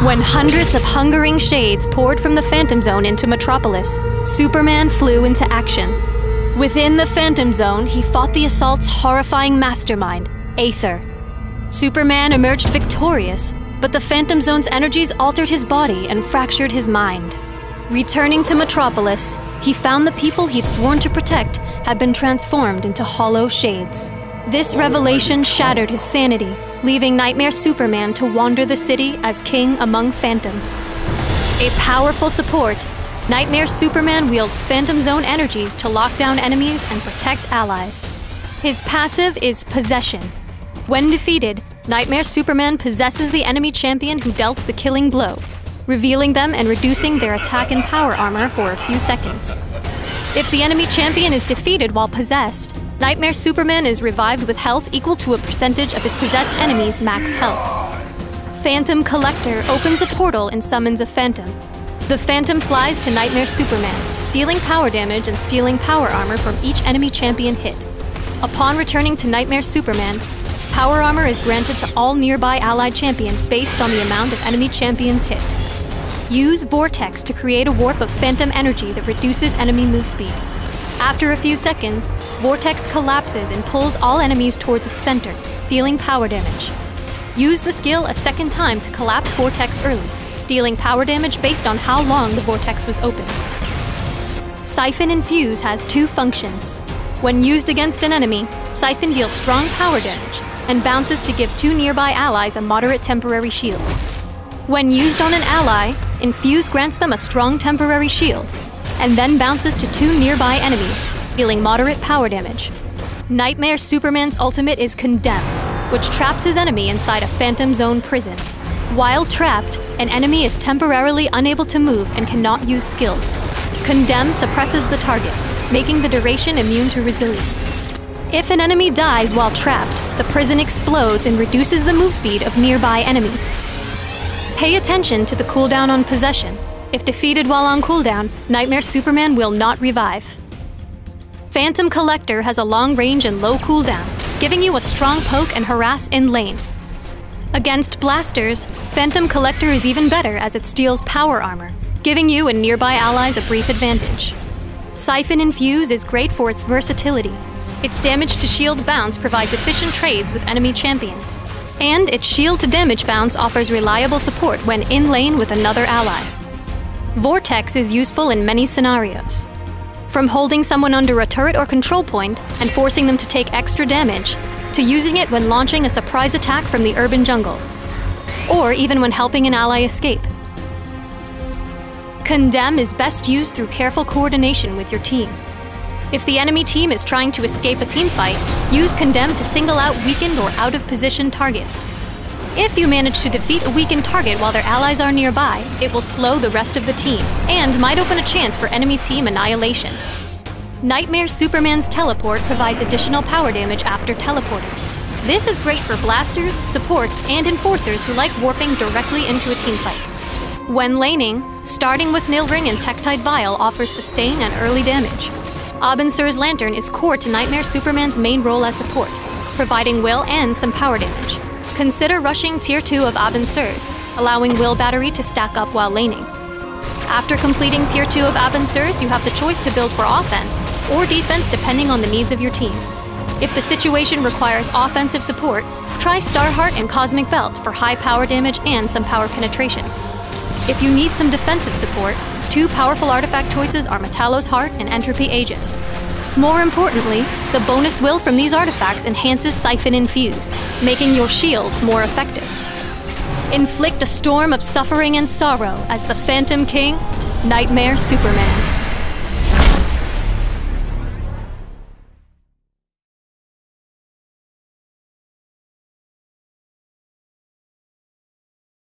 When hundreds of hungering shades poured from the Phantom Zone into Metropolis, Superman flew into action. Within the Phantom Zone, he fought the assault's horrifying mastermind, Aether. Superman emerged victorious, but the Phantom Zone's energies altered his body and fractured his mind. Returning to Metropolis, he found the people he'd sworn to protect had been transformed into hollow shades. This revelation shattered his sanity, leaving Nightmare Superman to wander the city as king among phantoms. A powerful support, Nightmare Superman wields Phantom Zone energies to lock down enemies and protect allies. His passive is Possession. When defeated, Nightmare Superman possesses the enemy champion who dealt the killing blow, revealing them and reducing their attack and power armor for a few seconds. If the enemy champion is defeated while possessed, Nightmare Superman is revived with health equal to a percentage of his possessed enemy's max health. Phantom Collector opens a portal and summons a phantom. The phantom flies to Nightmare Superman, dealing power damage and stealing power armor from each enemy champion hit. Upon returning to Nightmare Superman, power armor is granted to all nearby allied champions based on the amount of enemy champions hit. Use Vortex to create a warp of phantom energy that reduces enemy move speed. After a few seconds, Vortex collapses and pulls all enemies towards its center, dealing power damage. Use the skill a second time to collapse Vortex early, dealing power damage based on how long the Vortex was open. Siphon Infuse has two functions. When used against an enemy, Siphon deals strong power damage, and bounces to give two nearby allies a moderate temporary shield. When used on an ally, Infuse grants them a strong temporary shield, and then bounces to two nearby enemies, dealing moderate power damage. Nightmare Superman's ultimate is Condemn, which traps his enemy inside a Phantom Zone prison. While trapped, an enemy is temporarily unable to move and cannot use skills. Condemn suppresses the target, making the duration immune to resilience. If an enemy dies while trapped, the prison explodes and reduces the move speed of nearby enemies. Pay attention to the cooldown on Possession. If defeated while on cooldown, Nightmare Superman will not revive. Phantom Collector has a long range and low cooldown, giving you a strong poke and harass in lane. Against blasters, Phantom Collector is even better as it steals power armor, giving you and nearby allies a brief advantage. Siphon Infuse is great for its versatility. Its damage to shield bounce provides efficient trades with enemy champions. And its shield to damage bounce offers reliable support when in lane with another ally. Vortex is useful in many scenarios. From holding someone under a turret or control point and forcing them to take extra damage, to using it when launching a surprise attack from the urban jungle, or even when helping an ally escape. Condemn is best used through careful coordination with your team. If the enemy team is trying to escape a teamfight, use Condemn to single out weakened or out-of-position targets. If you manage to defeat a weakened target while their allies are nearby, it will slow the rest of the team, and might open a chance for enemy team annihilation. Nightmare Superman's teleport provides additional power damage after teleporting. This is great for blasters, supports, and enforcers who like warping directly into a teamfight. When laning, starting with Nilring and Tektite Vial offers sustain and early damage. Abinsur's Lantern is core to Nightmare Superman's main role as support, providing will and some power damage. Consider rushing Tier 2 of Abinsur's, allowing Will Battery to stack up while laning. After completing Tier 2 of Abinsur's, you have the choice to build for offense or defense depending on the needs of your team. If the situation requires offensive support, try Starheart and Cosmic Belt for high power damage and some power penetration. If you need some defensive support, two powerful artifact choices are Metallo's Heart and Entropy Aegis. More importantly, the bonus will from these artifacts enhances Siphon Infuse, making your shields more effective. Inflict a storm of suffering and sorrow as the Phantom King, Nightmare Superman.